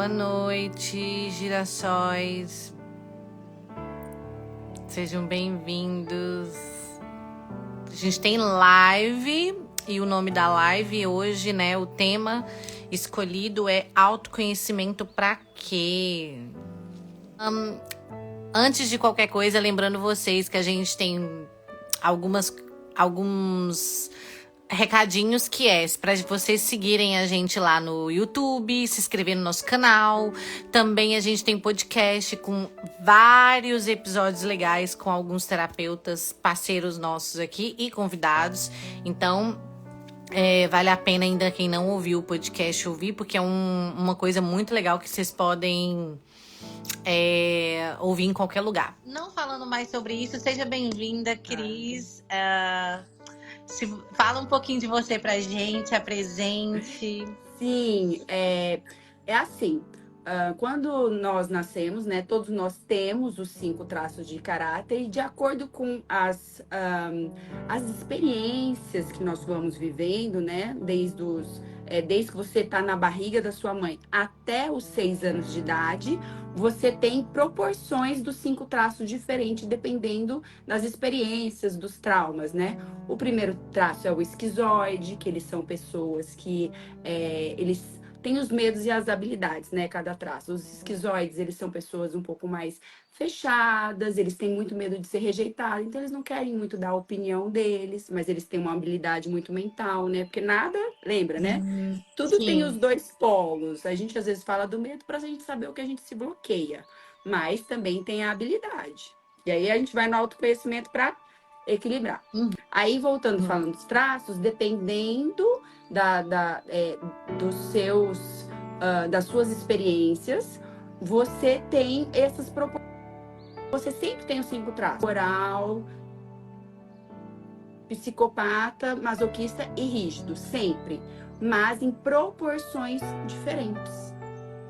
Boa noite, girassóis. Sejam bem-vindos. A gente tem live e o nome da live hoje, né? O tema escolhido é autoconhecimento pra quê? Antes de qualquer coisa, lembrando vocês que a gente tem alguns recadinhos que é para vocês seguirem a gente lá no YouTube, se inscrever no nosso canal. Também a gente tem podcast com vários episódios legais com alguns terapeutas, parceiros nossos aqui e convidados. Então, vale a pena ainda quem não ouviu o podcast ouvir, porque é uma coisa muito legal que vocês podem ouvir em qualquer lugar. Não falando mais sobre isso, seja bem-vinda, Cris. Fala um pouquinho de você pra gente, apresente. Sim, é assim, quando nós nascemos, né, todos nós temos os 5 traços de caráter e de acordo com as experiências que nós vamos vivendo, né, desde que você está na barriga da sua mãe até os 6 anos de idade, você tem proporções dos 5 traços diferentes, dependendo das experiências, dos traumas, né? O primeiro traço é o esquizoide, que eles são pessoas que eles têm os medos e as habilidades, né? Cada traço. Os esquizoides, eles são pessoas um pouco mais fechadas, eles têm muito medo de ser rejeitados, então eles não querem muito dar a opinião deles, mas eles têm uma habilidade muito mental, né? Porque nada, lembra, né? Tudo tem os dois polos. A gente às vezes fala do medo para a gente saber o que a gente se bloqueia, mas também tem a habilidade. E aí a gente vai no autoconhecimento para equilibrar. Aí, voltando, falando dos traços, dependendo das suas experiências, você tem essas proporções. Você sempre tem os 5 traços: oral, psicopata, masoquista e rígido, sempre. Mas em proporções diferentes.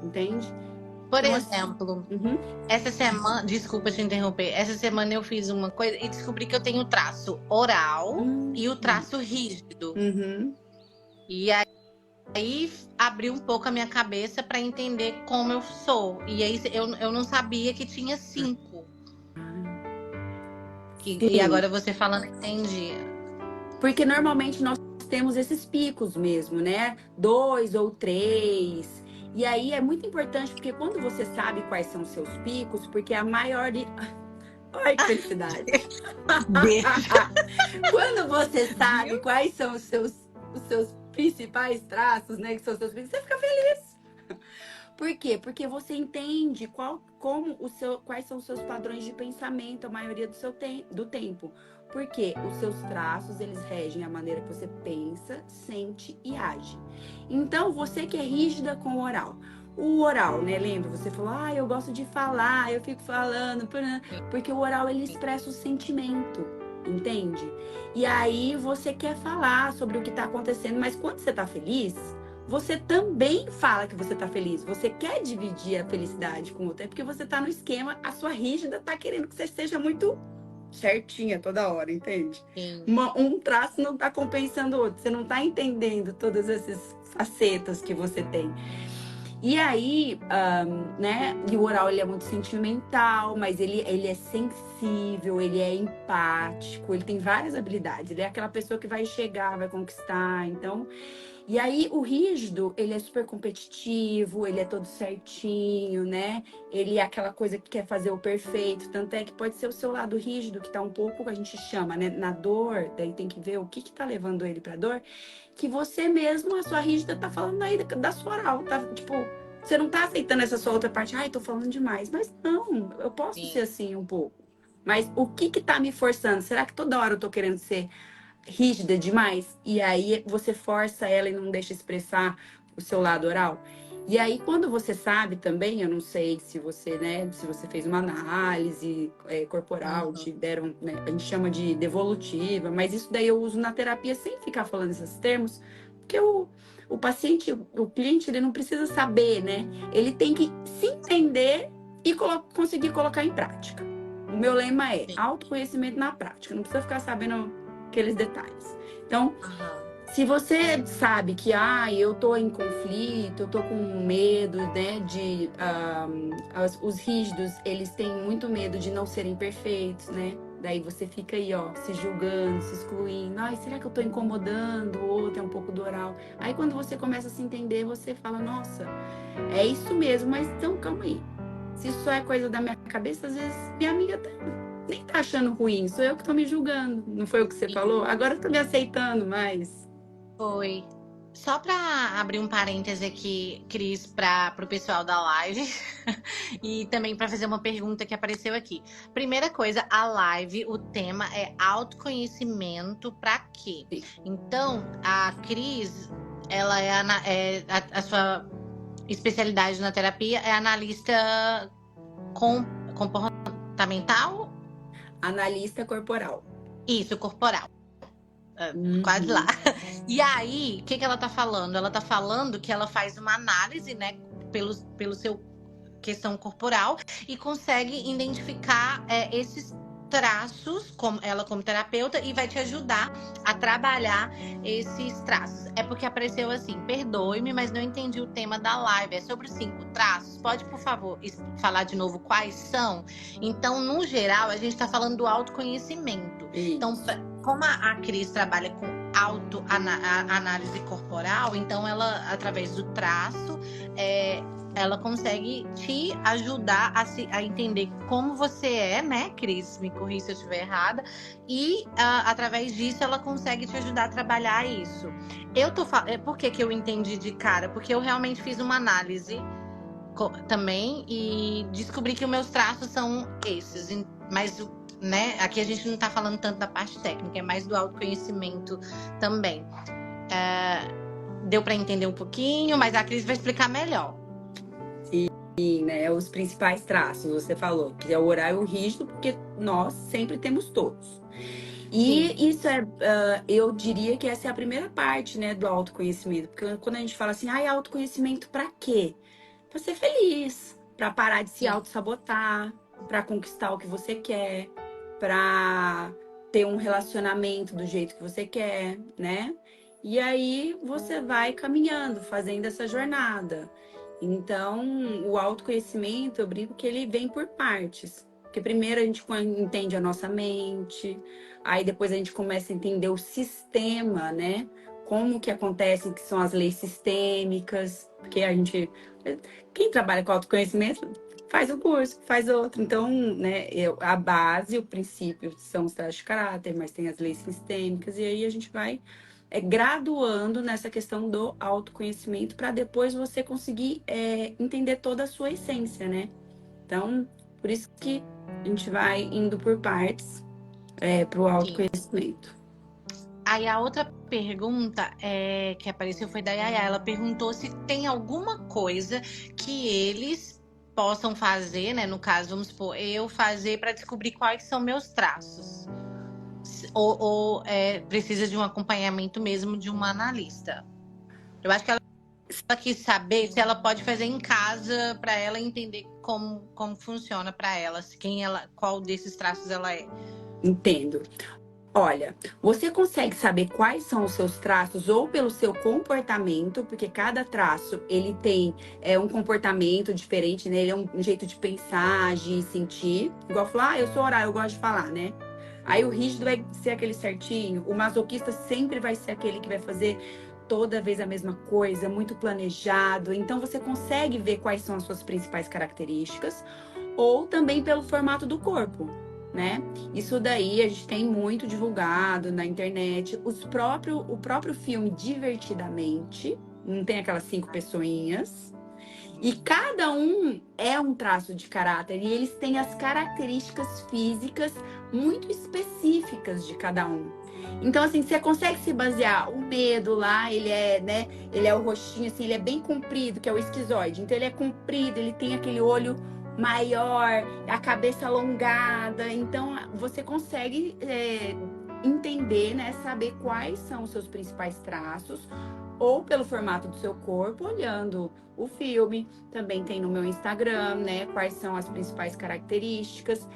Entende? Por exemplo, essa semana, desculpa te interromper, essa semana eu fiz uma coisa e descobri que eu tenho o traço oral e o traço rígido. E aí abriu um pouco a minha cabeça para entender como eu sou. E aí eu não sabia que tinha 5. E agora você falando, entendi. Porque normalmente nós temos esses picos mesmo, né? 2 ou 3. E aí é muito importante, porque quando você sabe quais são os seus picos, porque a maioria... Ai, que felicidade! Quando você sabe quais são os seus principais traços, né? Que são os seus picos, você fica feliz. Por quê? Porque você entende quais são os seus padrões de pensamento a maioria do tempo. Porque os seus traços, eles regem a maneira que você pensa, sente e age. Então, você que é rígida com o oral. O oral, né? Lembra? Você falou, eu gosto de falar, eu fico falando. Porque o oral, ele expressa o sentimento, entende? E aí, você quer falar sobre o que tá acontecendo, mas quando você tá feliz, você também fala que você tá feliz. Você quer dividir a felicidade com o outro. É porque você tá no esquema, a sua rígida tá querendo que você seja muito certinha toda hora, entende? Um traço não tá compensando o outro. Você não tá entendendo todas essas facetas que você tem. E aí, né? E o oral, ele é muito sentimental, mas ele é sensível, ele é empático, ele tem várias habilidades. Ele é aquela pessoa que vai chegar, vai conquistar, então... E aí, o rígido, ele é super competitivo, ele é todo certinho, né? Ele é aquela coisa que quer fazer o perfeito. Tanto é que pode ser o seu lado rígido, que tá um pouco, que a gente chama, né? Na dor, daí tem que ver o que tá levando ele pra dor. Que você mesmo, a sua rígida, tá falando aí da sua oral, tá? Tipo, você não tá aceitando essa sua outra parte. Tô falando demais. Mas não, eu posso ser assim um pouco. Mas o que tá me forçando? Será que toda hora eu tô querendo ser rígida demais, e aí você força ela e não deixa expressar o seu lado oral? E aí, quando você sabe também, eu não sei se você, né, se você fez uma análise corporal, te deram, né, a gente chama de devolutiva, mas isso daí eu uso na terapia sem ficar falando esses termos, porque o paciente, o cliente, ele não precisa saber, né? Ele tem que se entender e conseguir colocar em prática. O meu lema é autoconhecimento na prática, não precisa ficar sabendo aqueles detalhes. Então, Se você sabe que eu tô em conflito, eu tô com medo, né, os rígidos, eles têm muito medo de não serem perfeitos, né? Daí você fica aí, ó, se julgando, se excluindo. Ai, será que eu tô incomodando o outro? É um pouco do oral. Aí quando você começa a se entender, você fala, nossa, é isso mesmo, mas então calma aí. Se isso só é coisa da minha cabeça, às vezes minha amiga nem tá achando ruim, sou eu que tô me julgando. Não foi o que você falou? Agora eu tô me aceitando mais. Foi. Só para abrir um parêntese aqui, Cris, para o pessoal da live e também para fazer uma pergunta que apareceu aqui. Primeira coisa, a live, o tema é autoconhecimento para quê? Sim. Então, a Cris, ela a sua especialidade na terapia é analista comportamental? Analista corporal. Isso, corporal. Quase lá. Uhum. E aí, o que ela tá falando? Ela tá falando que ela faz uma análise, né, pelo seu questão corporal e consegue identificar esses traços, como terapeuta, e vai te ajudar a trabalhar esses traços. É porque apareceu assim, perdoe-me, mas não entendi o tema da live. É sobre os 5 traços. Pode, por favor, falar de novo quais são? Então, no geral, a gente está falando do autoconhecimento. Então, como a Cris trabalha com autoanálise corporal, então ela, através do traço, ela consegue te ajudar a entender como você é, né, Cris? Me corrija se eu estiver errada. E através disso ela consegue te ajudar a trabalhar isso. Por que eu entendi de cara? Porque eu realmente fiz uma análise também e descobri que os meus traços são esses. Mas, né, aqui a gente não está falando tanto da parte técnica, é mais do autoconhecimento também. Deu para entender um pouquinho, mas a Cris vai explicar melhor. Sim, né? Os principais traços, você falou, que é o oral e o rígido, porque nós sempre temos todos. E Sim. isso eu diria que essa é a primeira parte, né, do autoconhecimento. Porque quando a gente fala assim, autoconhecimento pra quê? Pra ser feliz, pra parar de se Sim. auto-sabotar, pra conquistar o que você quer, pra ter um relacionamento do jeito que você quer, né? E aí você vai caminhando, fazendo essa jornada. Então, o autoconhecimento, eu brinco que ele vem por partes. Porque primeiro a gente entende a nossa mente, aí depois a gente começa a entender o sistema, né? Como que acontecem, que são as leis sistêmicas, porque quem trabalha com autoconhecimento faz um curso, faz outro. Então, né, a base, o princípio são os traços de caráter, mas tem as leis sistêmicas, e aí a gente vai graduando nessa questão do autoconhecimento para depois você conseguir entender toda a sua essência, né? Então, por isso que a gente vai indo por partes para o autoconhecimento. Aí a outra pergunta que apareceu foi da Yaya. Ela perguntou se tem alguma coisa que eles possam fazer, né? No caso, vamos supor, eu fazer para descobrir quais são meus traços. Ou precisa de um acompanhamento mesmo de uma analista. Eu acho que ela quis saber se ela pode fazer em casa para ela entender como funciona para ela, qual desses traços ela é. Entendo. Olha, você consegue saber quais são os seus traços ou pelo seu comportamento, porque cada traço ele tem um comportamento diferente, né? Ele é um jeito de pensar, de sentir. Igual falar, eu sou oral, eu gosto de falar, né? Aí o rígido vai ser aquele certinho, o masoquista sempre vai ser aquele que vai fazer toda vez a mesma coisa, muito planejado. Então você consegue ver quais são as suas principais características, ou também pelo formato do corpo, né? Isso daí a gente tem muito divulgado na internet. O próprio filme Divertidamente, não tem aquelas 5 pessoinhas. E cada um é um traço de caráter e eles têm as características físicas muito específicas de cada um. Então, assim, você consegue se basear. O medo lá, ele é, né? Ele é o rostinho, assim, ele é bem comprido, que é o esquizoide. Então, ele é comprido, ele tem aquele olho maior, a cabeça alongada. Então, você consegue entender, né? Saber quais são os seus principais traços, ou pelo formato do seu corpo, olhando o filme. Também tem no meu Instagram, né? Quais são as principais características,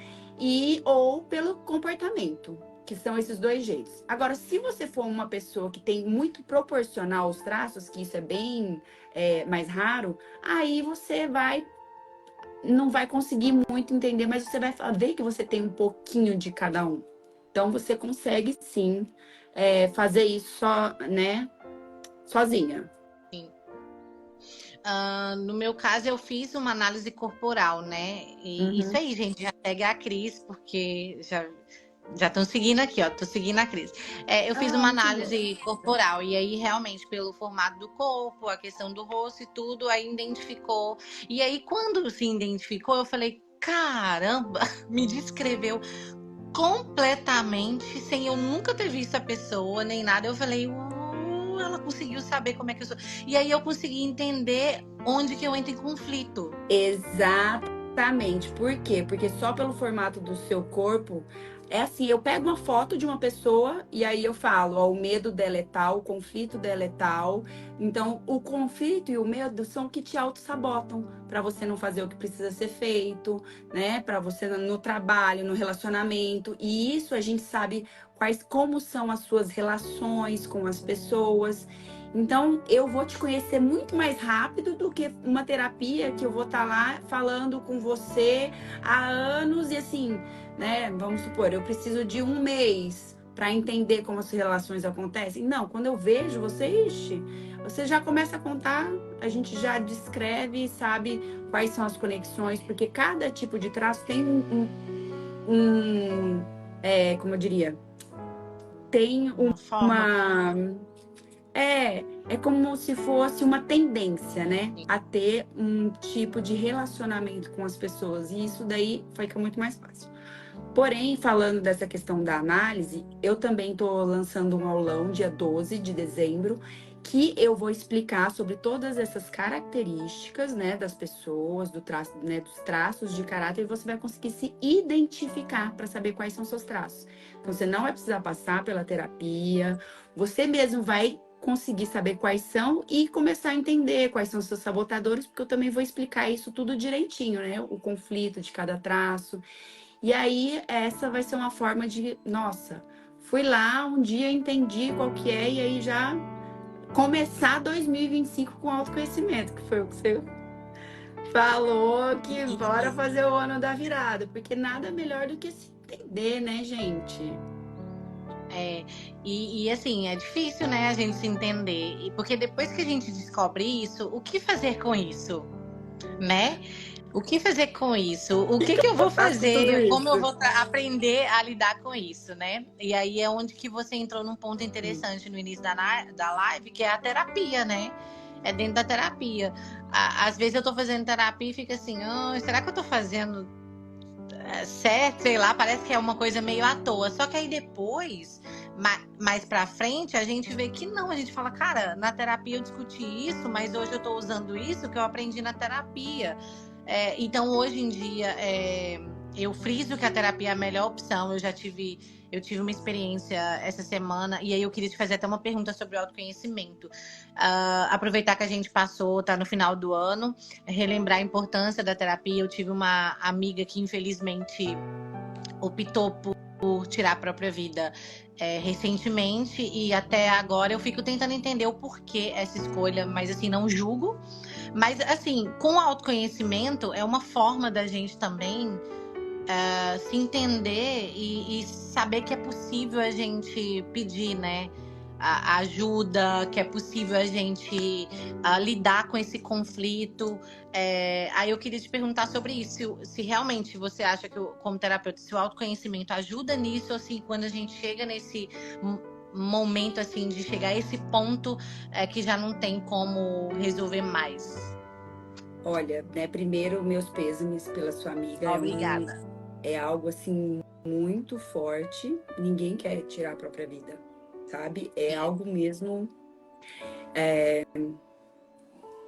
ou pelo comportamento. que são esses dois jeitos. Agora, se você for uma pessoa que tem muito proporcional os traços, que isso é bem mais raro, aí você não vai conseguir muito entender, mas você vai ver que você tem um pouquinho de cada um. Então, você consegue sim fazer isso só, né, sozinha. No meu caso, eu fiz uma análise corporal, né? E isso aí, gente, já segue a Cris, porque já estão seguindo aqui, ó. Tô seguindo a Cris. Eu fiz uma análise corporal, e aí, realmente, pelo formato do corpo, a questão do rosto e tudo, aí identificou. E aí, quando se identificou, eu falei, caramba, me descreveu completamente, sem eu nunca ter visto a pessoa, nem nada. Eu falei, ela conseguiu saber como é que eu sou. E aí eu consegui entender onde que eu entro em conflito. Exatamente. Por quê? Porque só pelo formato do seu corpo, é assim, eu pego uma foto de uma pessoa e aí eu falo, ó, o medo dela é tal, o conflito dela é tal. Então, o conflito e o medo são que te auto-sabotam para você não fazer o que precisa ser feito, né? Para você no trabalho, no relacionamento. E isso a gente sabe como são as suas relações com as pessoas. Então, eu vou te conhecer muito mais rápido do que uma terapia que eu vou estar lá falando com você há anos e assim, né? Vamos supor, eu preciso de um mês para entender como as relações acontecem. Não, quando eu vejo você, ixi, você já começa a contar, a gente já descreve, sabe quais são as conexões, porque cada tipo de traço tem como eu diria, tem uma é como se fosse uma tendência, né? A ter um tipo de relacionamento com as pessoas. E isso daí fica muito mais fácil. Porém, falando dessa questão da análise, eu também estou lançando um aulão dia 12 de dezembro, que eu vou explicar sobre todas essas características, né, das pessoas, né, dos traços de caráter, e você vai conseguir se identificar para saber quais são seus traços. Então, você não vai precisar passar pela terapia, você mesmo vai conseguir saber quais são e começar a entender quais são os seus sabotadores, porque eu também vou explicar isso tudo direitinho, né? O conflito de cada traço. E aí, essa vai ser uma forma de, nossa, fui lá, um dia entendi qual que é, e aí já começar 2025 com autoconhecimento, que foi o que você falou, que bora fazer o ano da virada, porque nada melhor do que se entender, né, gente? E assim, é difícil, né, a gente se entender. Porque depois que a gente descobre isso, o que fazer com isso? Né? O que fazer com isso? O que eu vou fazer? Como eu vou aprender a lidar com isso, né? E aí é onde que você entrou num ponto interessante no início da live, que é a terapia, né? É dentro da terapia. Às vezes eu tô fazendo terapia e fica assim, será que eu tô fazendo certo? Sei lá, parece que é uma coisa meio à toa. Só que aí depois, mais pra frente, a gente vê que não. A gente fala, cara, na terapia eu discuti isso, mas hoje eu tô usando isso que eu aprendi na terapia. Então, hoje em dia, eu friso que a terapia é a melhor opção. Eu tive uma experiência essa semana, e aí eu queria te fazer até uma pergunta sobre o autoconhecimento. Aproveitar que a gente tá no final do ano, relembrar a importância da terapia. Eu tive uma amiga que, infelizmente, optou por tirar a própria vida recentemente, e até agora eu fico tentando entender o porquê essa escolha, mas assim, não julgo. Mas, assim, com o autoconhecimento, é uma forma da gente também se entender e saber que é possível a gente pedir, né? A ajuda, que é possível a gente lidar com esse conflito. Aí eu queria te perguntar sobre isso. Se realmente você acha que, como terapeuta, se o autoconhecimento ajuda nisso, assim, quando a gente chega nesse momento, assim, de chegar a esse ponto que já não tem como resolver mais. Olha, né, primeiro, meus pêsames pela sua amiga. Obrigada. É algo, assim, muito forte. Ninguém quer tirar a própria vida, sabe? É algo mesmo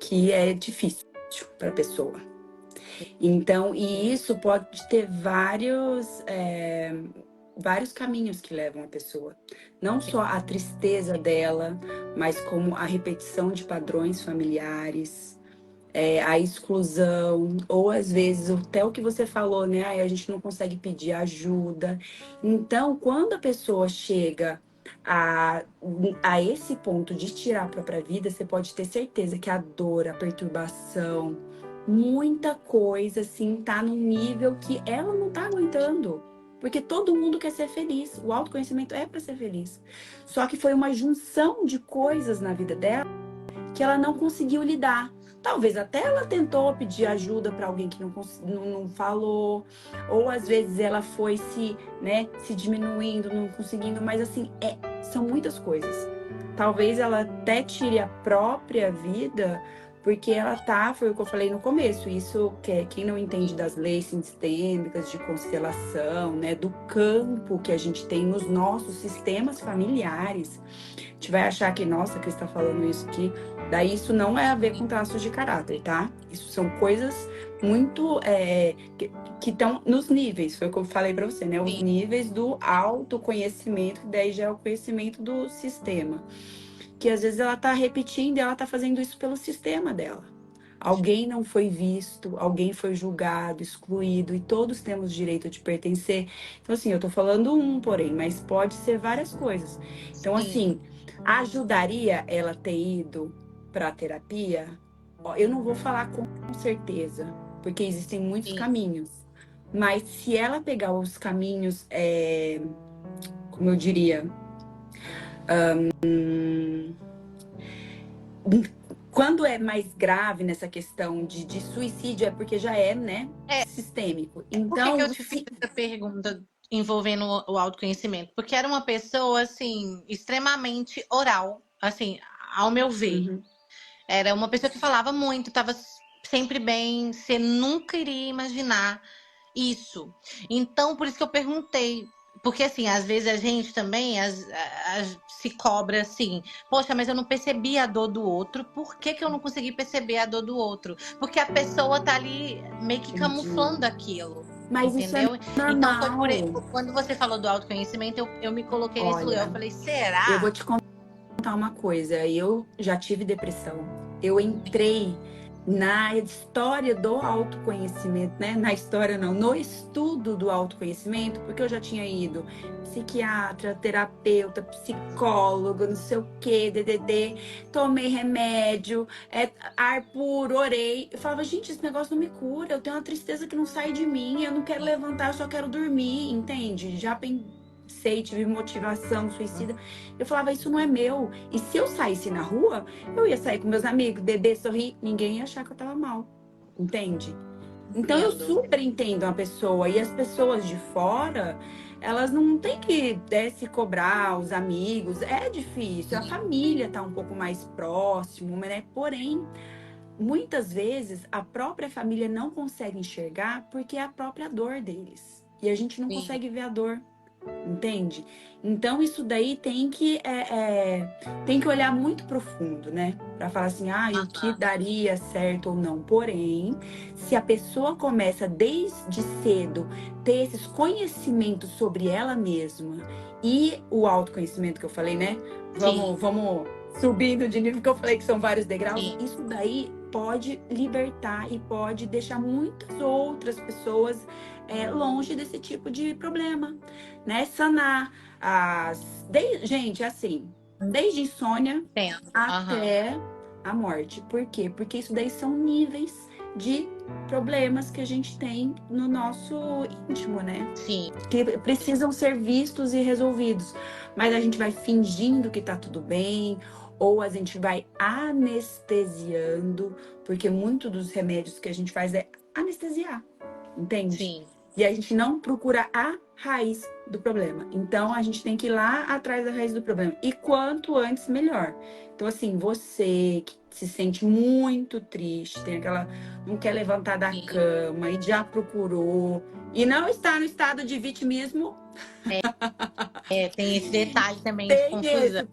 que é difícil para a pessoa. Então, e isso pode ter vários caminhos que levam a pessoa. Não só a tristeza dela, mas como a repetição de padrões familiares, a exclusão, ou às vezes até o que você falou, né? Ai, a gente não consegue pedir ajuda. Então, quando a pessoa chega a, a esse ponto de tirar a própria vida, você pode ter certeza que a dor, a perturbação, muita coisa assim tá num nível que ela não tá aguentando. Porque todo mundo quer ser feliz. O autoconhecimento é para ser feliz. Só que foi uma junção de coisas na vida dela que ela não conseguiu lidar. Talvez até ela tentou pedir ajuda para alguém que não falou, ou às vezes ela foi se diminuindo, não conseguindo, mas assim, são muitas coisas. Talvez ela até tire a própria vida, porque ela foi o que eu falei no começo, isso que quem não entende das leis sistêmicas, de constelação, né, do campo que a gente tem nos nossos sistemas familiares, a gente vai achar que, nossa, que está falando isso aqui. Daí isso não é a ver com traços de caráter, tá? Isso são coisas muito que estão nos níveis, foi o que eu falei para você, né? Os níveis do autoconhecimento, que daí já é o conhecimento do sistema. Que às vezes ela tá repetindo e ela tá fazendo isso pelo sistema dela. Alguém não foi visto, alguém foi julgado, excluído, e todos temos direito de pertencer. Então, assim, eu tô falando porém, mas pode ser várias coisas. Então, assim, ajudaria ela ter ido para terapia? Ó, eu não vou falar com certeza, porque existem muitos caminhos. Mas se ela pegar os caminhos, como eu diria, quando é mais grave nessa questão de suicídio, é porque já é, né, sistêmico. Por que Então, eu te fiz essa pergunta envolvendo o autoconhecimento? Porque era uma pessoa, assim, extremamente oral, assim, ao meu ver. Uhum. Era uma pessoa que falava muito, estava sempre bem, você nunca iria imaginar isso. Então, por isso que eu perguntei. Porque, assim, às vezes a gente também se cobra assim: poxa, mas eu não percebi a dor do outro, por que, que eu não consegui perceber a dor do outro? Porque a pessoa tá ali meio que camuflando aquilo. Mas isso é Entendeu? Então, foi por normal. quando você falou do autoconhecimento, eu me coloquei nesse lugar. Eu Olha, falei: eu vou será? te contar uma coisa. Eu já tive depressão. Eu entrei na história do autoconhecimento, né? Na história não, no estudo do autoconhecimento, porque eu já tinha ido psiquiatra, terapeuta, psicólogo, não sei o que, DDD, tomei remédio, ar puro, orei. Eu falava, gente, esse negócio não me cura, eu tenho uma tristeza que não sai de mim, eu não quero levantar, eu só quero dormir, entende? Já pensei, tive motivação suicida. Eu falava, isso não é meu. E se eu saísse na rua, eu ia sair com meus amigos, beber, sorrir, ninguém ia achar que eu tava mal. Entende? Então eu Entendo. super entendo uma pessoa. E as pessoas de fora, elas não têm que se cobrar, os amigos. É difícil. A família tá um pouco mais próximo, né? Porém, muitas vezes a própria família não consegue enxergar porque é a própria dor deles. E a gente não Sim. consegue ver a dor. Entende? Então isso daí tem que olhar muito profundo, né? Para falar assim, o que daria certo ou não. Porém, se a pessoa começa desde cedo ter esses conhecimentos sobre ela mesma e o autoconhecimento que eu falei, né? Vamos subindo de nível, que eu falei que são vários degraus. Sim. Isso daí pode libertar e pode deixar muitas outras pessoas longe desse tipo de problema, né? Sanar gente, assim, desde insônia Entendo. até a morte. Por quê? Porque isso daí são níveis de problemas que a gente tem no nosso íntimo, né? Sim. Que precisam ser vistos e resolvidos. Mas a gente vai fingindo que tá tudo bem, ou a gente vai anestesiando, porque muito dos remédios que a gente faz é anestesiar, entende? Sim. E a gente não procura a raiz do problema. Então, a gente tem que ir lá atrás da raiz do problema. E quanto antes, melhor. Então, assim, você que se sente muito triste, não quer levantar da cama e já procurou, e não está no estado de vitimismo, Tem esse detalhe também de tem confusão. esse,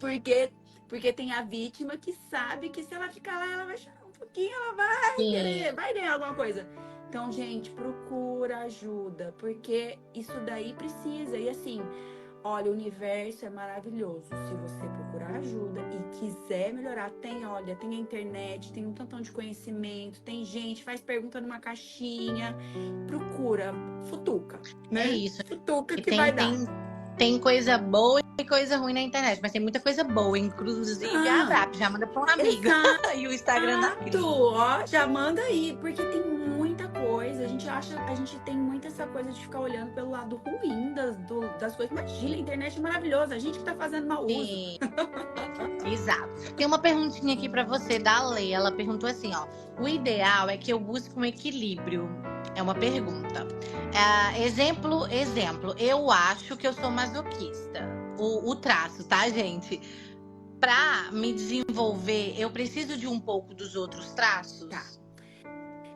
porque tem a vítima que sabe que se ela ficar lá, ela vai chorar um pouquinho, ela vai Sim. vai ganhar alguma coisa. Então, gente, procura ajuda, porque isso daí precisa. E assim, Olha, o universo é maravilhoso. Se você procurar ajuda e quiser melhorar, tem a internet, tem um tantão de conhecimento, tem gente, faz pergunta numa caixinha, procura, futuca, É né? isso. Futuca E que vai dar. tem coisa boa e coisa ruim na internet, mas tem muita coisa boa, inclusive a Ah, WhatsApp, já manda pra uma amiga. E o Instagram da exato! Cris. Ó, já manda aí, porque tem muita coisa. A gente tem muito essa coisa de ficar olhando pelo lado ruim das coisas. Imagina, a internet é maravilhosa, a gente que tá fazendo mau uso. Sim, exato. Tem uma perguntinha aqui pra você da Lei. Ela perguntou assim, ó: o ideal é que eu busque um equilíbrio. É uma pergunta. Exemplo. Eu acho que eu sou masoquista. O traço, tá, gente? Pra me desenvolver, eu preciso de um pouco dos outros traços? Tá.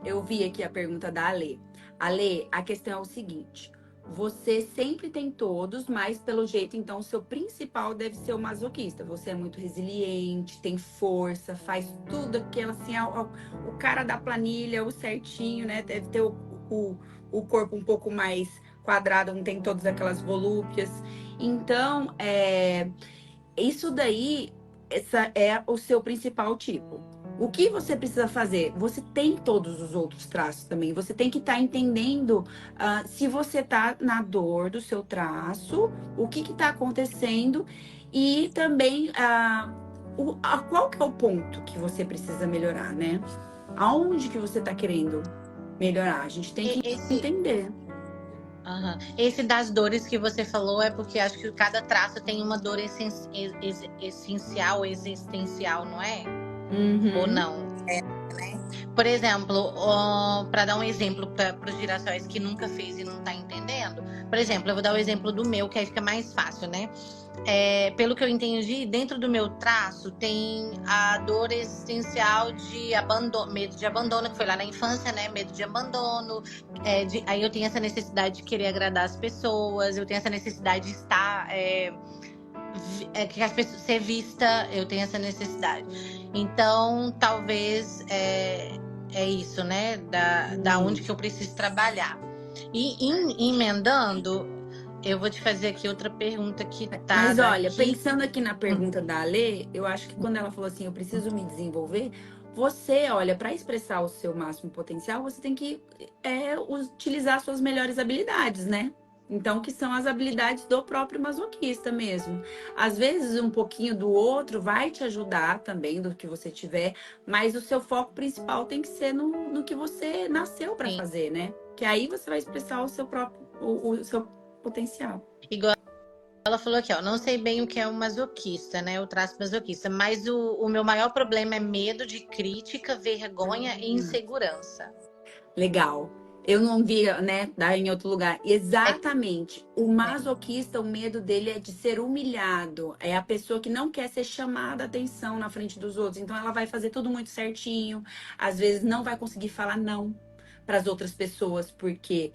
Eu vi aqui a pergunta da Ale. Ale, a questão é o seguinte: você sempre tem todos, mas pelo jeito, então, o seu principal deve ser o masoquista. Você é muito resiliente, tem força, faz tudo aquilo assim, o cara da planilha, o certinho, né? Deve ter o corpo um pouco mais quadrado, não tem todas aquelas volúpias. Então, isso daí, essa é o seu principal tipo. O que você precisa fazer? Você tem todos os outros traços também. Você tem que estar entendendo se você está na dor do seu traço, o que está acontecendo e também qual que é o ponto que você precisa melhorar, né? Aonde que você está querendo melhorar? A gente tem que Esse, entender. esse das dores que você falou é porque acho que cada traço tem uma dor essencial, existencial, não é? Ou Uhum. não? Por exemplo, para dar um exemplo para os girassóis que nunca fez e não tá entendendo, por exemplo, eu vou dar o exemplo do meu, que aí fica mais fácil, né? Pelo que eu entendi, dentro do meu traço tem a dor existencial de abandono, medo de abandono, que foi lá na infância, né? Medo de abandono. Aí eu tenho essa necessidade de querer agradar as pessoas, eu tenho essa necessidade de estar. Que as pessoas ser vista, eu tenho essa necessidade. Então, talvez é isso, né? Da onde que eu preciso trabalhar. E emendando, eu vou te fazer aqui outra pergunta que tá Mas olha, daqui. pensando aqui na pergunta da Ale, eu acho que quando ela falou assim, eu preciso me desenvolver, você, olha, para expressar o seu máximo potencial, você tem que utilizar suas melhores habilidades, né? Então, que são as habilidades do próprio masoquista mesmo. Às vezes, um pouquinho do outro vai te ajudar também, do que você tiver, mas o seu foco principal tem que ser no que você nasceu para Sim, fazer, né? Que aí você vai expressar o seu próprio, o seu potencial. igual ela falou aqui, ó, não sei bem o que é um masoquista, né? O traço masoquista, mas o meu maior problema é medo de crítica, vergonha e insegurança. Legal. Eu não vi, né, dar em outro lugar. É, Exatamente. O masoquista, o medo dele é de ser humilhado. É a pessoa que não quer ser chamada a atenção na frente dos outros. Então ela vai fazer tudo muito certinho. Às vezes não vai conseguir falar não para as outras pessoas porque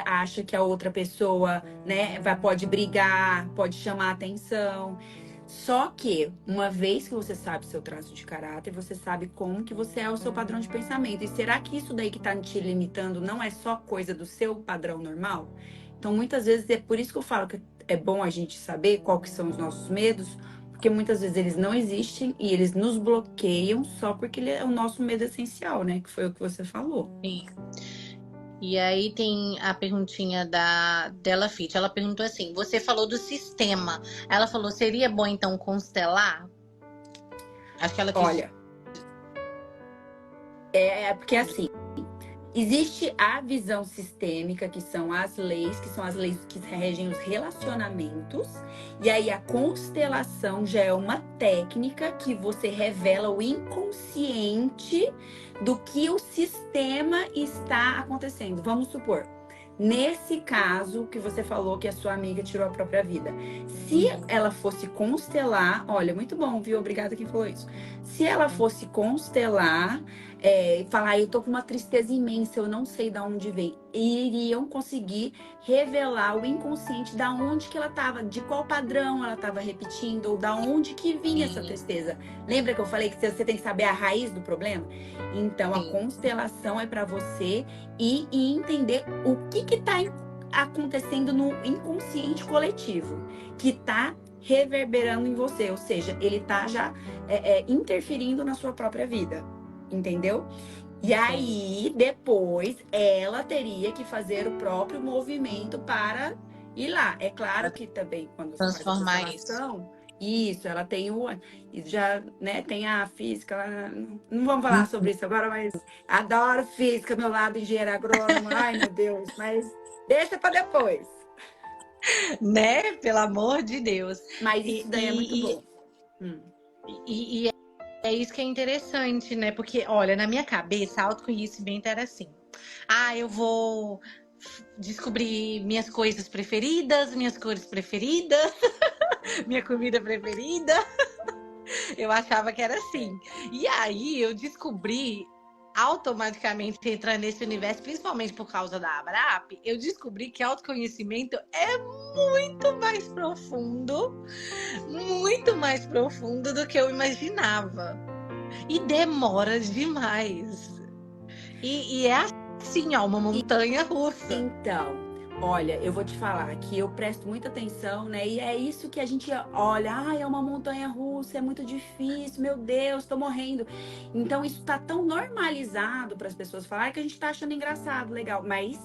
acha que a outra pessoa, né, pode brigar, pode chamar a atenção. Só que, uma vez que você sabe seu traço de caráter, você sabe como que você é o seu padrão de pensamento. E será que isso daí que tá te limitando não é só coisa do seu padrão normal? Então, muitas vezes, é por isso que eu falo que é bom a gente saber quais que são os nossos medos, porque muitas vezes eles não existem e eles nos bloqueiam só porque ele é o nosso medo essencial, né? Que foi o que você falou. sim. E aí tem a perguntinha dela Fit. Ela perguntou assim: você falou do sistema. Ela falou, seria bom então constelar? Acho que ela quis. Olha, porque assim, existe a visão sistêmica, que são as leis que regem os relacionamentos. E aí a constelação já é uma técnica que você revela o inconsciente do que o sistema está acontecendo. Vamos supor, nesse caso que você falou que a sua amiga tirou a própria vida. Se ela fosse constelar, olha, muito bom, viu? Obrigada quem falou isso. Se ela fosse constelar, falar, eu tô com uma tristeza imensa, eu não sei de onde vem. E iriam conseguir revelar o inconsciente da onde que ela tava, de qual padrão ela tava repetindo, ou da onde que vinha essa tristeza. Lembra que eu falei que você tem que saber a raiz do problema? Então, a constelação é para você e entender o que tá acontecendo no inconsciente coletivo, que tá reverberando em você, ou seja, ele tá já interferindo na sua própria vida, entendeu? E aí, depois, ela teria que fazer o próprio movimento para ir lá. É claro que também, quando você faz a Transformar isso. constelação, isso, ela tem já, né, tem a física, não vamos falar sobre isso agora, mas adoro física, meu lado engenheiro agrônomo, ai meu Deus, mas deixa para depois. Né? Pelo amor de Deus. Mas isso daí é muito bom. E é isso que é interessante, né? Porque, olha, na minha cabeça, autoconhecimento era assim. Eu vou descobrir minhas coisas preferidas, minhas cores preferidas, minha comida preferida. Eu achava que era assim. E aí eu descobri, automaticamente entrando nesse universo, principalmente por causa da ABRAP, eu descobri que autoconhecimento é muito mais profundo do que eu imaginava. E demora demais. E é assim, ó, uma montanha russa. Então, olha, eu vou te falar que eu presto muita atenção, né? E é isso que a gente olha, é uma montanha russa, é muito difícil, meu Deus, tô morrendo. Então, isso tá tão normalizado para as pessoas falarem que a gente tá achando engraçado, legal. Mas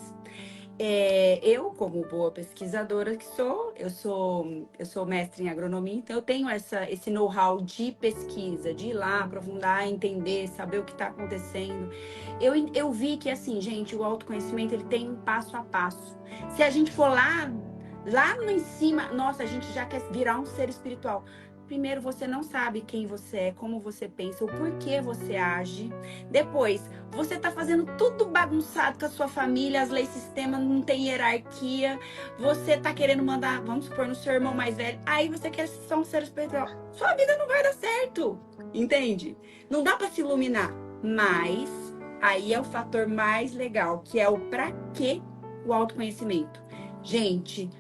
eu, como boa pesquisadora que sou, eu sou mestre em agronomia, então eu tenho esse know-how de pesquisa, de ir lá, aprofundar, entender, saber o que está acontecendo. Eu vi que, assim, gente, o autoconhecimento, ele tem um passo a passo. Se a gente for lá no em cima, nossa, a gente já quer virar um ser espiritual. Primeiro, você não sabe quem você é, como você pensa, o porquê você age. Depois, você tá fazendo tudo bagunçado com a sua família, as leis sistema não tem hierarquia. Você tá querendo mandar, vamos supor, no seu irmão mais velho. Aí você quer ser um ser espiritual. Sua vida não vai dar certo, entende? Não dá para se iluminar. Mas aí é o fator mais legal, que é o pra quê o autoconhecimento. Gente,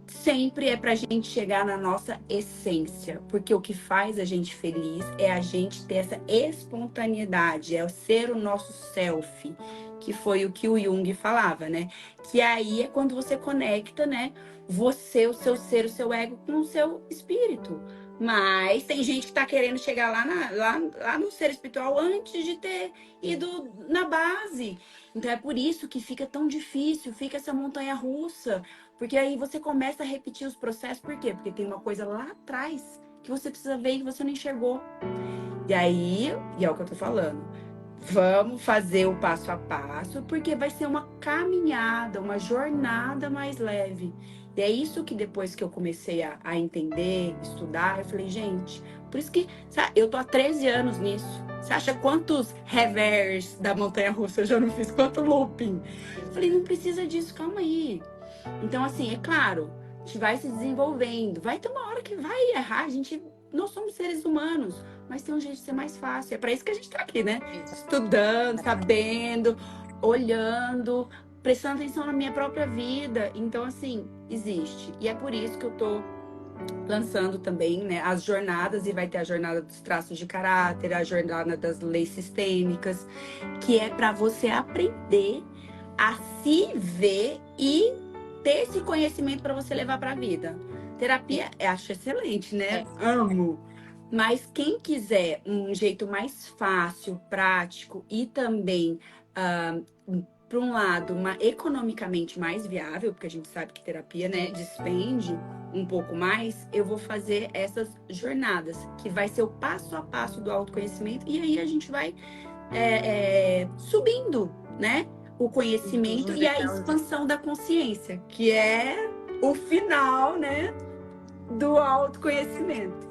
sempre é pra gente chegar na nossa essência, porque o que faz a gente feliz é a gente ter essa espontaneidade, é ser o nosso self, que foi o que o Jung falava, né? Que aí é quando você conecta, né? Você, o seu ser, o seu ego com o seu espírito. Mas tem gente que tá querendo chegar lá no ser espiritual antes de ter ido na base. Então é por isso que fica tão difícil, fica essa montanha russa. Porque aí você começa a repetir os processos. Por quê? Porque tem uma coisa lá atrás que você precisa ver e que você não enxergou. E aí, e é o que eu tô falando. Vamos fazer o passo a passo, porque vai ser uma caminhada, uma jornada mais leve. E é isso que depois que eu comecei a entender, estudar, eu falei, gente, por isso que, sabe, eu tô há 13 anos nisso. Você acha quantos revers da montanha-russa eu já não fiz? Quanto looping? Eu falei, não precisa disso, calma aí. Então, assim, é claro, a gente vai se desenvolvendo. Vai ter uma hora que vai errar. Nós somos seres humanos, mas tem um jeito de ser mais fácil. É para isso que a gente tá aqui, né? Estudando, sabendo, olhando, prestando atenção na minha própria vida. Então, assim, existe. E é por isso que eu tô lançando também, né, as jornadas, e vai ter a jornada dos traços de caráter, a jornada das leis sistêmicas, que é para você aprender a se ver e ter esse conhecimento para você levar para a vida. Terapia, eu acho excelente, né? Amo. Mas quem quiser um jeito mais fácil, prático e também, por um lado, economicamente mais viável, porque a gente sabe que terapia, né, despende um pouco mais, eu vou fazer essas jornadas, que vai ser o passo a passo do autoconhecimento, e aí a gente vai subindo, né? O conhecimento e a expansão da consciência, que é o final, né, do autoconhecimento.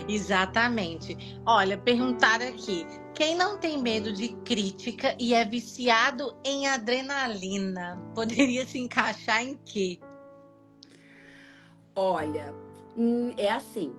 Exatamente. Olha, perguntaram aqui: quem não tem medo de crítica e é viciado em adrenalina, poderia se encaixar em quê? Olha, é assim.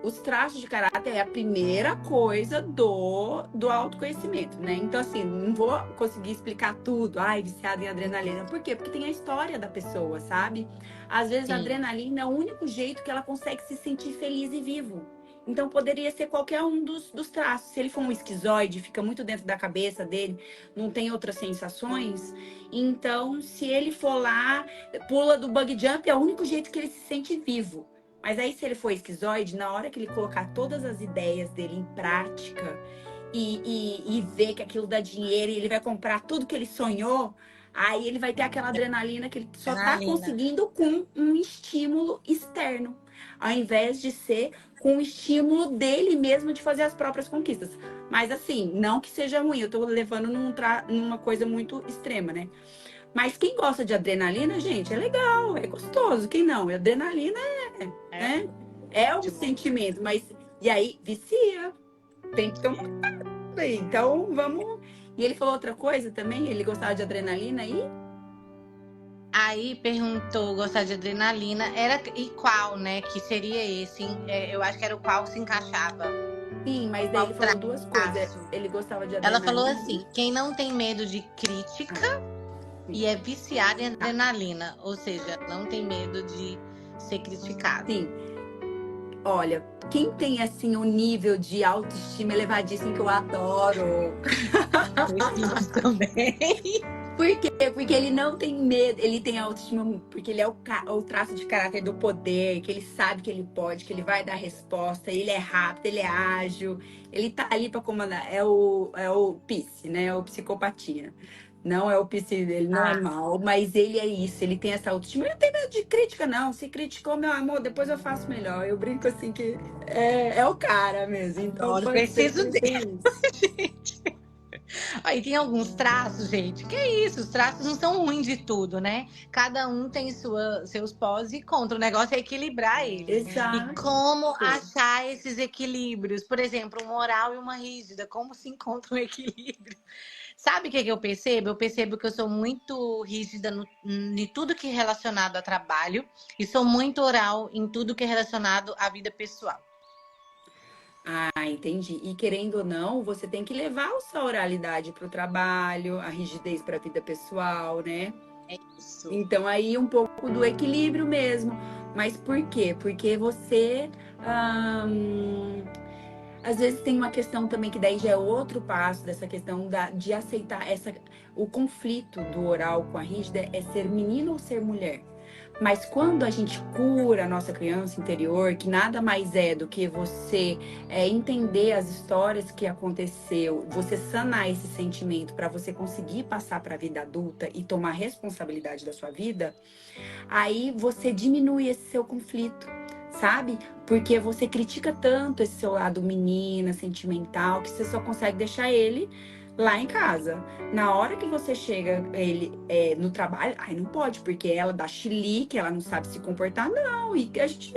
Os traços de caráter é a primeira coisa do autoconhecimento, né? Então, assim, não vou conseguir explicar tudo. Ai, viciado em adrenalina. Por quê? Porque tem a história da pessoa, sabe? Às vezes, a adrenalina é o único jeito que ela consegue se sentir feliz e vivo. Então poderia ser qualquer um dos traços. Se ele for um esquizoide, fica muito dentro da cabeça dele, não tem outras sensações. Então, se ele for lá, pula do bug jump, é o único jeito que ele se sente vivo. Mas aí, se ele for esquizoide, na hora que ele colocar todas as ideias dele em prática e ver que aquilo dá dinheiro e ele vai comprar tudo que ele sonhou, aí ele vai ter aquela adrenalina que ele só tá Adrenalina. conseguindo com um estímulo externo, ao invés de ser com o estímulo dele mesmo de fazer as próprias conquistas. Mas assim, não que seja ruim, eu tô levando numa coisa muito extrema, né? Mas quem gosta de adrenalina, gente, é legal, é gostoso. Quem não? Adrenalina né? É um sentimento, mas e aí vicia. Tem que tomar cuidado aí. Então, vamos. E ele falou outra coisa também, ele gostava de adrenalina e Aí perguntou gostar de adrenalina, era e qual, né? Que seria esse? Eu acho que era o qual se encaixava. sim, mas daí Qual ele falou duas coisas. traço? Ele gostava de Ela falou adrenalina. assim: quem não tem medo de crítica e é viciado em adrenalina, ou seja, não tem medo de ser criticado. Sim. Olha, quem tem assim um nível de autoestima elevadíssimo que eu adoro. Também. Por quê? Porque ele não tem medo, ele tem autoestima, porque ele é o traço de caráter do poder, que ele sabe que ele pode, que ele vai dar resposta, ele é rápido, ele é ágil, ele tá ali para comandar. É o psique, né? É o psicopatia. Não é o psique, ele não é mal, mas ele é isso, ele tem essa autoestima. Ele não tem medo de crítica, não. Se criticou, meu amor, depois eu faço melhor. Eu brinco assim que é o cara mesmo. Então Olha, pode ser preciso que seja dele, isso. gente. Aí tem alguns traços, gente. Que é isso? Os traços não são ruins de tudo, né? Cada um tem seus pós e contras. O negócio é equilibrar eles. E Exato. como achar esses equilíbrios? Por exemplo, uma oral e uma rígida. Como se encontra um equilíbrio? Sabe o que eu percebo? Eu percebo que eu sou muito rígida em tudo que é relacionado a trabalho e sou muito oral em tudo que é relacionado à vida pessoal. Ah, entendi. E querendo ou não, você tem que levar a sua oralidade para o trabalho, a rigidez para a vida pessoal, né? É isso. Então aí um pouco do equilíbrio mesmo. Mas por quê? Porque você às vezes tem uma questão também que daí já é outro passo dessa questão de aceitar o conflito do oral com a rígida é ser menino ou ser mulher. Mas quando a gente cura a nossa criança interior, que nada mais é do que você entender as histórias que aconteceu, você sanar esse sentimento para você conseguir passar para a vida adulta e tomar responsabilidade da sua vida, aí você diminui esse seu conflito, sabe? Porque você critica tanto esse seu lado menina, sentimental, que você só consegue deixar ele lá em casa. Na hora que você chega ele no trabalho, aí não pode, porque ela dá chilique, ela não sabe se comportar, não. E a gente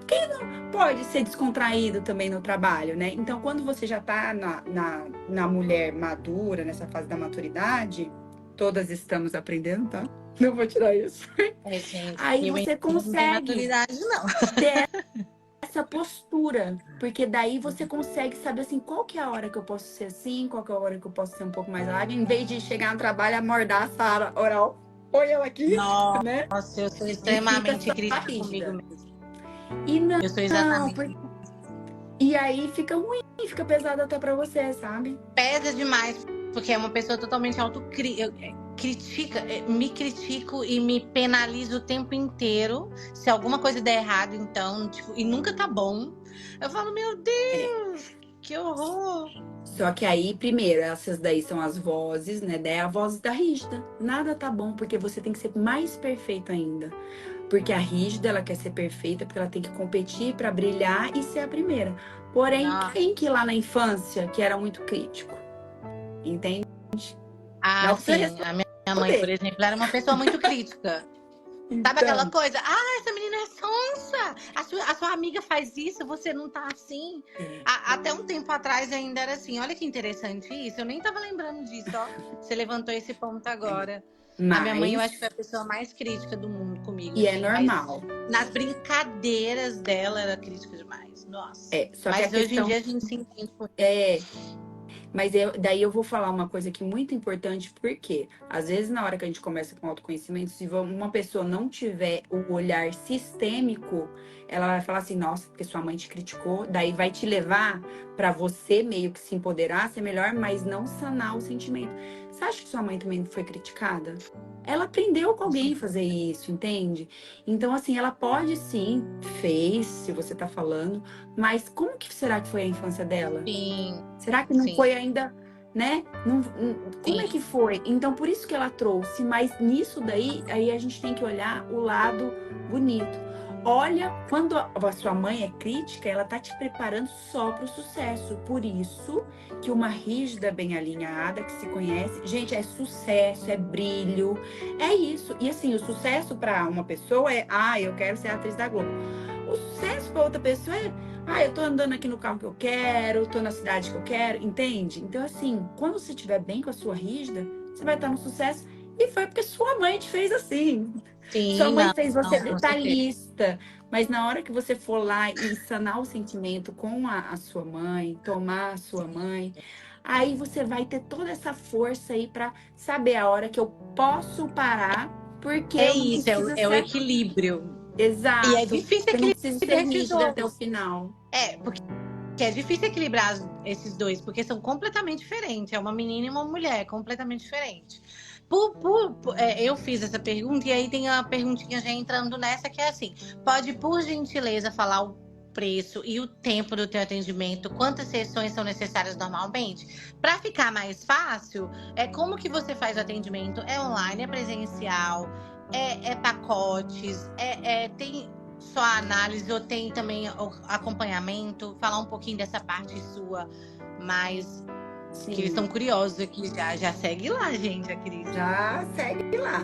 quem não pode ser descontraído também no trabalho, né? Então, quando você já tá na mulher madura, nessa fase da maturidade, todas estamos aprendendo, tá? Não vou tirar isso. Gente, Aí eu você ainda não tenho consegue maturidade, não. ter essa postura, porque daí você consegue saber assim, qual que é a hora que eu posso ser assim, qual que é a hora que eu posso ser um pouco mais larga, em vez de chegar no trabalho e amordar a Sara oral. Oi, ela aqui, né? Nossa, eu sou E fica extremamente só crítica comigo rígida. mesmo. E Eu sou não, exatamente. e aí fica ruim, fica pesado até pra você, sabe? Pesa demais, porque é uma pessoa totalmente critica, me critico e me penalizo o tempo inteiro. Se alguma coisa der errado, então, tipo, e nunca tá bom. Eu falo, meu Deus, que horror. Só que aí, primeiro, essas daí são as vozes, né? Daí é a voz da rígida. Nada tá bom, porque você tem que ser mais perfeito ainda. Porque a rígida, ela quer ser perfeita, porque ela tem que competir para brilhar e ser a primeira. Porém, quem que lá na infância que era muito crítico? Entende? Ah, Não precisa sim. A minha mãe, por exemplo, era uma pessoa muito crítica. Sabe aquela Então, coisa? Ah, essa menina é sonsa. A sua amiga faz isso, você não tá assim. Até um tempo atrás eu ainda era assim. Olha que interessante isso. Eu nem tava lembrando disso, ó. Você levantou esse ponto agora. A minha mãe, eu acho que foi a pessoa mais crítica do mundo comigo. E é assim, normal. Mas nas brincadeiras dela, era crítica demais. Nossa. Só que a Mas hoje em questão dia a gente se entende por é. Mas daí eu vou falar uma coisa aqui muito importante, porque às vezes na hora que a gente começa com autoconhecimento, se uma pessoa não tiver o olhar sistêmico, ela vai falar assim, nossa, porque sua mãe te criticou, daí vai te levar para você meio que se empoderar, ser melhor, mas não sanar o sentimento. Você acha que sua mãe também foi criticada? Ela aprendeu com alguém a fazer isso, entende? Então, assim, ela pode sim, fez, se você tá falando, mas como que será que foi a infância dela? Sim, Será que não sim, foi ainda, né? Como é sim. que foi? Então, por isso que ela trouxe. Mas nisso daí, aí a gente tem que olhar o lado bonito. Olha, quando a sua mãe é crítica, ela tá te preparando só para o sucesso. Por isso que uma rígida bem alinhada, que se conhece, gente, é sucesso, é brilho, é isso. E assim, o sucesso para uma pessoa é, eu quero ser atriz da Globo. O sucesso para outra pessoa é, eu tô andando aqui no carro que eu quero, tô na cidade que eu quero, entende? Então, assim, quando você estiver bem com a sua rígida, você vai estar no sucesso. E foi porque sua mãe te fez assim. Sua Sim, mãe não, fez você não, com certeza. detalhista. Mas na hora que você for lá e sanar o sentimento com a sua mãe, tomar a sua mãe, aí você vai ter toda essa força aí pra saber a hora que eu posso parar, porque É eu não isso, preciso é o ser. equilíbrio. E é Exato. difícil Eu não preciso ser equilibrar esses rígida até o dois. final. Porque é difícil equilibrar esses dois, porque são completamente diferentes. É uma menina e uma mulher, completamente diferente. Eu fiz essa pergunta e aí tem a perguntinha já entrando nessa que é assim: pode, por gentileza, falar o preço e o tempo do teu atendimento? Quantas sessões são necessárias normalmente? Para ficar mais fácil, como que você faz o atendimento? É online, é presencial, é pacotes, tem só a análise ou tem também o acompanhamento? Falar um pouquinho dessa parte sua, mas que eles estão Sim. curiosos aqui já. Já segue lá, gente, a Cris. Já segue lá.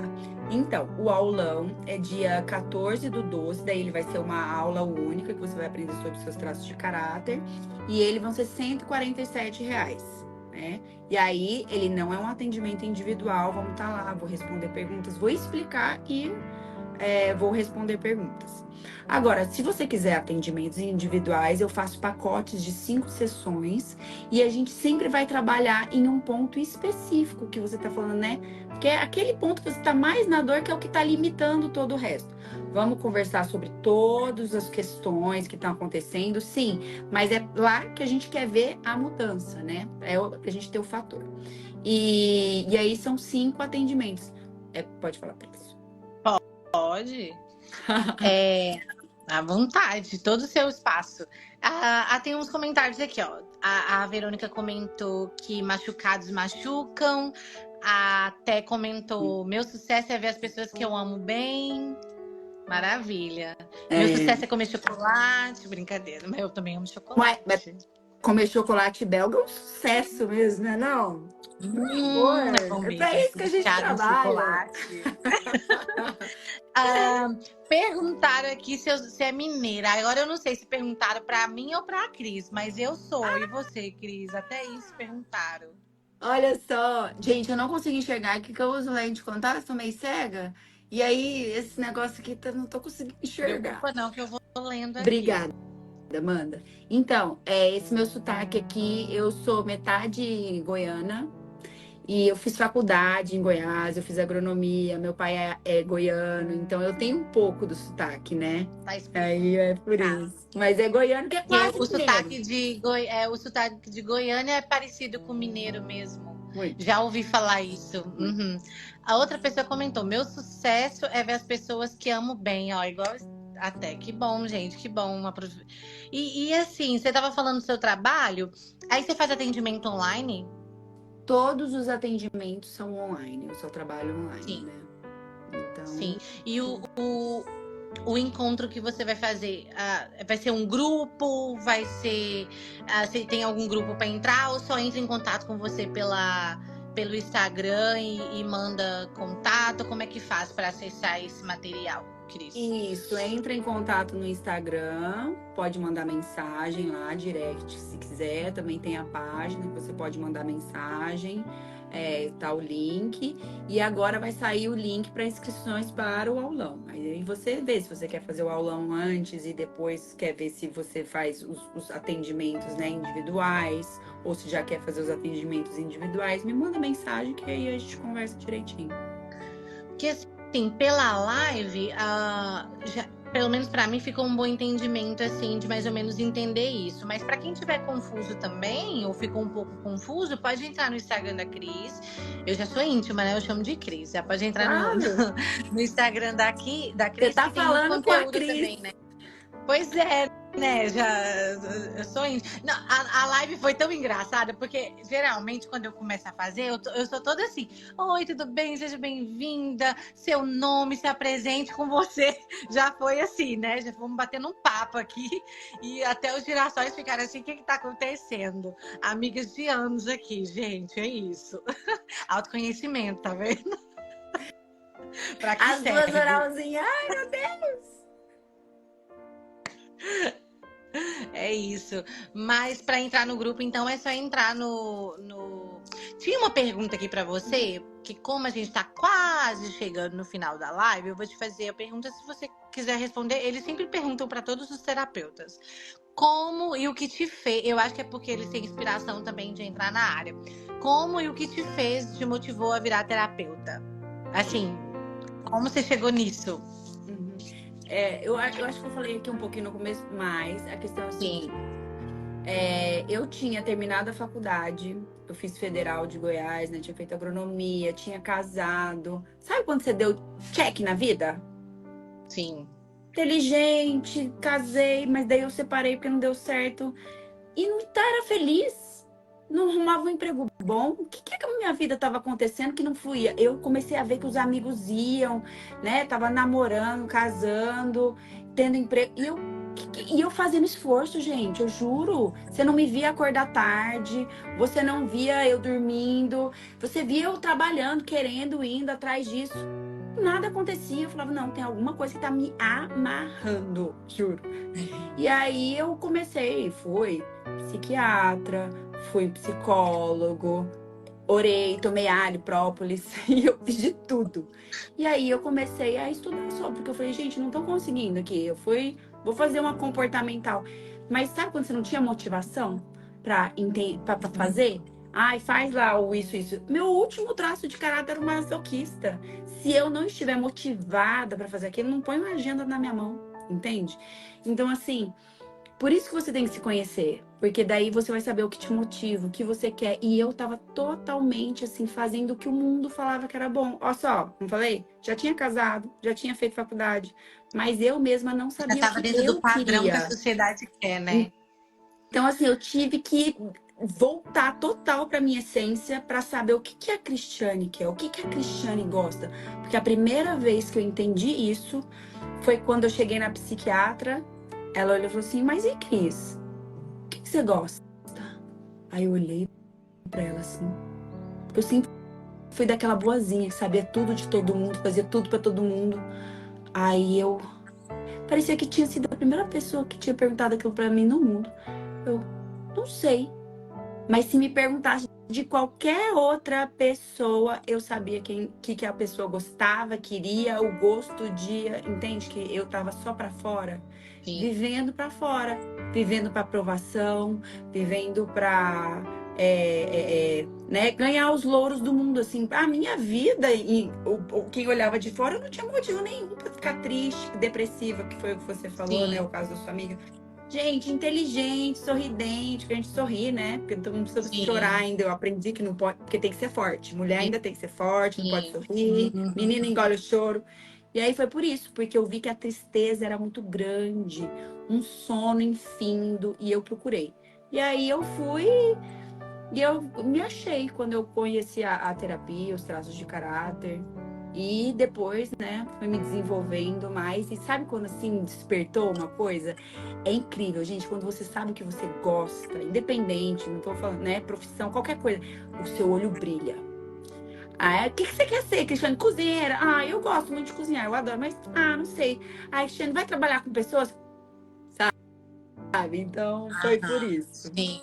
Então, o aulão é dia 14/12, daí ele vai ser uma aula única que você vai aprender sobre os seus traços de caráter. E ele vão ser R$ 147, né? E aí, ele não é um atendimento individual, vamos estar lá, vou responder perguntas, vou explicar e vou responder perguntas. Agora, se você quiser atendimentos individuais, eu faço pacotes de 5 sessões e a gente sempre vai trabalhar em um ponto específico que você está falando, né? Porque é aquele ponto que você está mais na dor que é o que está limitando todo o resto. Vamos conversar sobre todas as questões que estão acontecendo, sim, mas é lá que a gente quer ver a mudança, né? Pra gente ter o fator. E aí são 5 atendimentos. Pode falar preço. Pode. À vontade, todo o seu espaço. Tem uns comentários aqui, ó. A Verônica comentou que machucados machucam. A Té comentou: meu sucesso é ver as pessoas que eu amo bem. Maravilha. Meu sucesso é comer chocolate. Brincadeira, mas eu também amo chocolate. Mas comer chocolate belga é um sucesso mesmo, né? Não? Amor, É bom é mesmo. pra isso que a Aquele gente chá de trabalha. chocolate. Perguntaram aqui se é mineira. Agora eu não sei se perguntaram pra mim ou pra Cris, mas eu sou. E você, Cris? Até isso perguntaram. Olha só, gente, eu não consigo enxergar aqui que eu uso lente de contato, eu sou meio cega. E aí, esse negócio aqui, não tô conseguindo enxergar. Preocupa não, que eu vou lendo aqui. Obrigada, Amanda. Então, esse meu sotaque aqui, eu sou metade goiana. E eu fiz faculdade em Goiás, eu fiz agronomia, meu pai é goiano, então eu tenho um pouco do sotaque, né? Tá Aí é por explicado. isso. Mas é goiano que é quase O mineiro. o sotaque de Goiânia é parecido com o mineiro mesmo. Muito. Já ouvi falar isso. Uhum. A outra pessoa comentou: meu sucesso é ver as pessoas que amo bem, ó, igual até. Que bom, gente, que bom. E assim, você estava falando do seu trabalho, aí você faz atendimento online? Todos os atendimentos são online, eu só trabalho online, Sim. né? Então... Sim. E o encontro que você vai fazer, vai ser um grupo? Vai ser. Você tem algum grupo para entrar ou só entra em contato com você pelo Instagram e manda contato? Como é que faz para acessar esse material, Cris? Isso, entra em contato no Instagram, pode mandar mensagem lá, direct, se quiser. Também tem a página que você pode mandar mensagem. tá o link. E agora vai sair o link para inscrições para o aulão. Aí você vê se você quer fazer o aulão antes e depois quer ver se você faz os atendimentos, né, individuais, ou se já quer fazer os atendimentos individuais. Me manda mensagem que aí a gente conversa direitinho. Porque assim, pela live, pelo menos pra mim ficou um bom entendimento assim de mais ou menos entender isso. Mas pra quem tiver confuso também ou ficou um pouco confuso, pode entrar no Instagram da Cris. Eu já sou íntima, né? Eu chamo de Cris. Já pode entrar no Instagram da Cris, Você tá que tem muito falando com a conteúdo Cris. também, né? Pois é, né? Eu sou íntima. Não, a live foi tão engraçada, porque geralmente quando eu começo a fazer, eu sou toda assim: oi, tudo bem? Seja bem-vinda. Seu nome, se apresente com você. Já foi assim, né? Já fomos batendo um papo aqui e até os girassóis ficaram assim: o que tá acontecendo? Amigas de anos aqui, gente, é isso. Autoconhecimento, tá vendo? Pra que As serve? duas oralzinhas. Ai, meu Deus! É isso. Mas para entrar no grupo, então, é só entrar Tinha uma pergunta aqui para você, que como a gente tá quase chegando no final da live, eu vou te fazer a pergunta se você quiser responder. Eles sempre perguntam para todos os terapeutas. Como e o que te fez... Eu acho que é porque eles têm inspiração também de entrar na área. Como e o que te fez, te motivou a virar terapeuta? Assim, como você chegou nisso? Eu acho que eu falei aqui um pouquinho no começo, mas a questão é a seguinte. Sim. Eu tinha terminado a faculdade, eu fiz Federal de Goiás, né? Tinha feito agronomia, tinha casado. Sabe quando você deu check na vida? Sim. Inteligente, casei, mas daí eu separei porque não deu certo. E não era feliz. Não arrumava um emprego bom. O que a minha vida estava acontecendo que não fluía? Eu comecei a ver que os amigos iam, né? Tava namorando, casando, tendo emprego. E eu fazendo esforço, gente, eu juro. Você não me via acordar tarde, você não via eu dormindo, você via eu trabalhando, querendo, indo atrás disso. Nada acontecia. Eu falava, não, tem alguma coisa que tá me amarrando, juro. E aí eu fui psiquiatra, fui psicólogo, orei, tomei alho, própolis, e eu fiz de tudo. E aí eu comecei a estudar sobre, porque eu falei, gente, não tô conseguindo aqui. Vou fazer uma comportamental. Mas sabe quando você não tinha motivação pra fazer? Ai, faz lá o isso. Meu último traço de caráter era uma masoquista. Se eu não estiver motivada pra fazer aquilo, não põe uma agenda na minha mão, entende? Então, assim, por isso que você tem que se conhecer. Porque daí você vai saber o que te motiva, o que você quer. E eu tava totalmente, assim, fazendo o que o mundo falava que era bom. Olha só, não falei? Já tinha casado, já tinha feito faculdade. Mas eu mesma não Já sabia o estava que dentro do eu padrão que a queria. sociedade quer, né? Então, assim, eu tive que voltar total para minha essência para saber o que a Cristiane quer, o que a Cristiane gosta. Porque a primeira vez que eu entendi isso foi quando eu cheguei na psiquiatra. Ela olhou e falou assim: mas e Cris? O que você gosta? Aí eu olhei para ela assim. Porque eu sempre fui daquela boazinha que sabia tudo de todo mundo, fazia tudo para todo mundo. Aí eu. Parecia que tinha sido a primeira pessoa que tinha perguntado aquilo para mim no mundo. Eu não sei. Mas se me perguntasse de qualquer outra pessoa, eu sabia que a pessoa gostava, queria, o gosto de, entende? Que eu tava só pra fora, Sim. vivendo pra fora, vivendo pra aprovação, vivendo pra né, ganhar os louros do mundo, assim. A minha vida, e quem olhava de fora, eu não tinha motivo nenhum pra ficar triste, depressiva, que foi o que você falou, Sim. né? O caso da sua amiga. Gente, inteligente, sorridente, que a gente sorri, né? Porque todo mundo precisa Sim. chorar ainda. Eu aprendi que não pode, porque tem que ser forte. Mulher ainda tem que ser forte, não pode Sim. sorrir. Uhum. Menina engole o choro. E aí foi por isso, porque eu vi que a tristeza era muito grande, um sono infindo, e eu procurei. E aí eu fui e eu me achei quando eu conheci a terapia, os traços de caráter. E depois, né, fui me desenvolvendo mais. E sabe quando assim despertou uma coisa? É incrível, gente, quando você sabe o que você gosta, independente, não tô falando, né, profissão, qualquer coisa, o seu olho brilha. Ah, o que você quer ser, Cristiane? Cozinheira? Ah, eu gosto muito de cozinhar, eu adoro, mas, não sei. Ah, Cristiane, vai trabalhar com pessoas? Sabe? Então, foi por isso. Sim.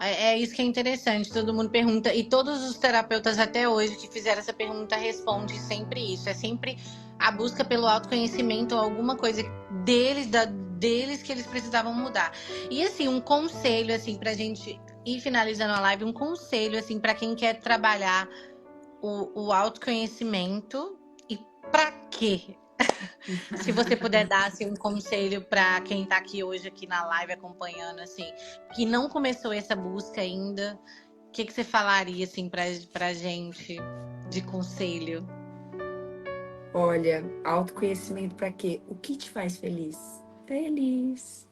É isso que é interessante, todo mundo pergunta, e todos os terapeutas até hoje que fizeram essa pergunta respondem sempre isso. É sempre a busca pelo autoconhecimento ou alguma coisa deles que eles precisavam mudar. E assim, um conselho assim pra gente ir finalizando a live, um conselho assim para quem quer trabalhar o autoconhecimento e pra quê? Se você puder dar assim, um conselho para quem está aqui hoje aqui na live acompanhando, assim, que não começou essa busca ainda, o que você falaria assim para gente de conselho? Olha, autoconhecimento pra quê? O que te faz feliz? Feliz.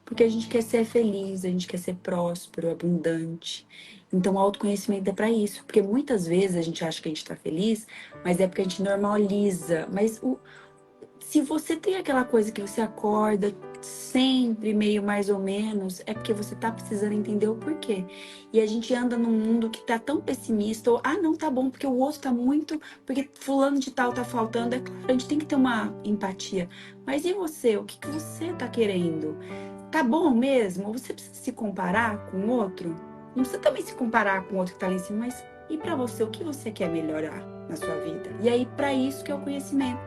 Porque a gente quer ser feliz, a gente quer ser próspero, abundante. Então, o autoconhecimento é pra isso. Porque muitas vezes a gente acha que a gente tá feliz, mas é porque a gente normaliza. Mas se você tem aquela coisa que você acorda sempre meio mais ou menos, é porque você tá precisando entender o porquê. E a gente anda num mundo que tá tão pessimista, ou não, tá bom, porque o outro tá muito, porque fulano de tal tá faltando. É claro, a gente tem que ter uma empatia. Mas e você? O que que você tá querendo? Tá bom mesmo? Ou você precisa se comparar com o outro? Não precisa também se comparar com o outro que tá lá em cima, mas e pra você, o que você quer melhorar na sua vida? E aí, pra isso que é o conhecimento.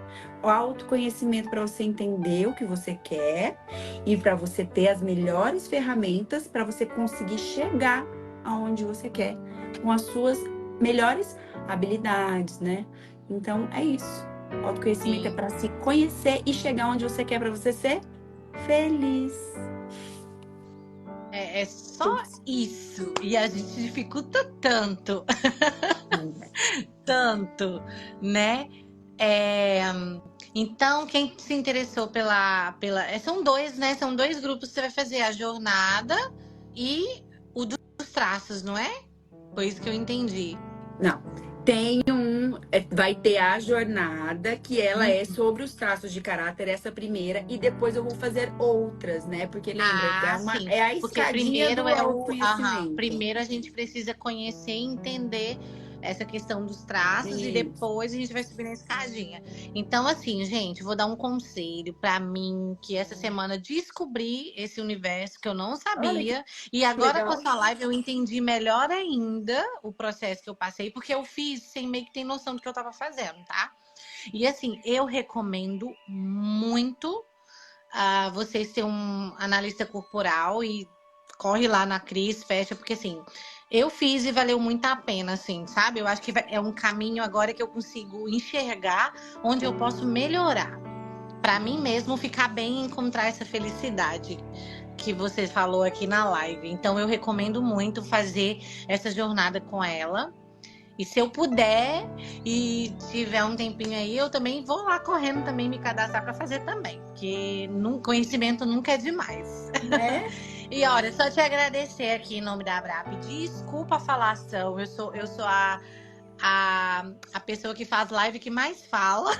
O autoconhecimento para você entender o que você quer e para você ter as melhores ferramentas para você conseguir chegar aonde você quer com as suas melhores habilidades, né? Então é isso. O autoconhecimento é Sim. para se conhecer e chegar onde você quer para você ser feliz. É só isso. E a gente dificulta tanto, tanto, né? É, então, quem se interessou são dois, né? São dois grupos que você vai fazer, a jornada e o dos traços, não é? Foi isso que eu entendi. Não. Vai ter a jornada, que ela é sobre os traços de caráter, essa primeira, e depois eu vou fazer outras, né? Porque lembra, Ah, sim. é a Porque escadinha primeiro do é o. Aham. autoconhecimento. Primeiro a gente precisa conhecer e entender essa questão dos traços e Isso. depois a gente vai subir na escadinha. Então, assim, gente, vou dar um conselho pra mim que essa semana descobri esse universo que eu não Olha sabia e que agora com a legal. sua live eu entendi melhor ainda o processo que eu passei, porque eu fiz sem meio que ter noção do que eu tava fazendo, tá? E assim, eu recomendo muito vocês terem um analista corporal e corre lá na Cris, fecha, porque assim, eu fiz e valeu muito a pena, assim, sabe? Eu acho que é um caminho agora que eu consigo enxergar onde eu posso melhorar. Para mim mesmo ficar bem e encontrar essa felicidade que você falou aqui na live. Então eu recomendo muito fazer essa jornada com ela. E se eu puder e tiver um tempinho aí, eu também vou lá correndo também me cadastrar para fazer também, porque conhecimento nunca é demais. Né? E olha, só te agradecer aqui em nome da Abrap. Desculpa a falação, eu sou a pessoa que faz live que mais fala.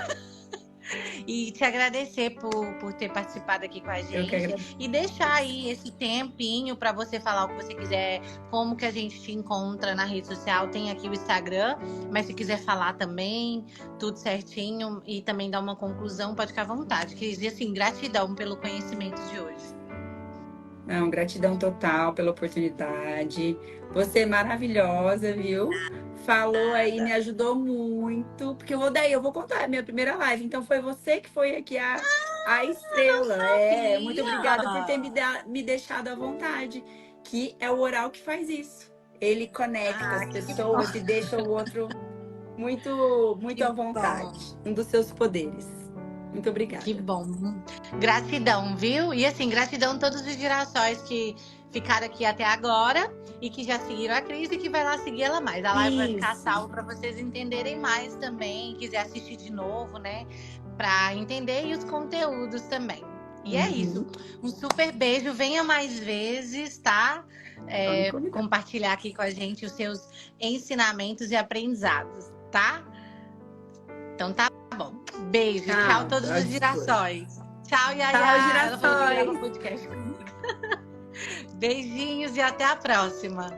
E te agradecer por ter participado aqui com a Eu que gente agradeço. e deixar aí esse tempinho para você falar o que você quiser, como que a gente te encontra na rede social. Tem aqui o Instagram, mas se quiser falar também, tudo certinho e também dar uma conclusão, pode ficar à vontade. Queria dizer assim, gratidão pelo conhecimento de hoje. Não, gratidão total pela oportunidade. Você é maravilhosa, viu? Falou aí, me ajudou muito. Porque eu vou contar a minha primeira live. Então foi você que foi aqui a estrela. Muito obrigada por ter Sabia! me deixado à vontade. Que é o oral que faz isso. Ele conecta as Que bom, pessoas e deixa o outro muito, que muito à bom. vontade. Um dos seus poderes. Muito Que obrigada. bom. Gratidão, viu? E assim, gratidão a todos os girassóis que ficaram aqui até agora e que já seguiram a Cris e que vai lá seguir ela mais. A live vai ficar Isso. salva para vocês entenderem mais também, quiser assistir de novo, né? Para entender e os conteúdos também. E é isso. Uhum. Um super beijo. Venha mais vezes, tá? Só me convidar. Compartilhar aqui com a gente os seus ensinamentos e aprendizados, tá? Então tá bom. Beijo. Tchau, Tchau, todos ao os dispor. girassóis. Tchau, Tchau, Yaya. Ela falou que ia gravar girassóis. podcast comigo. Beijinhos e até a próxima.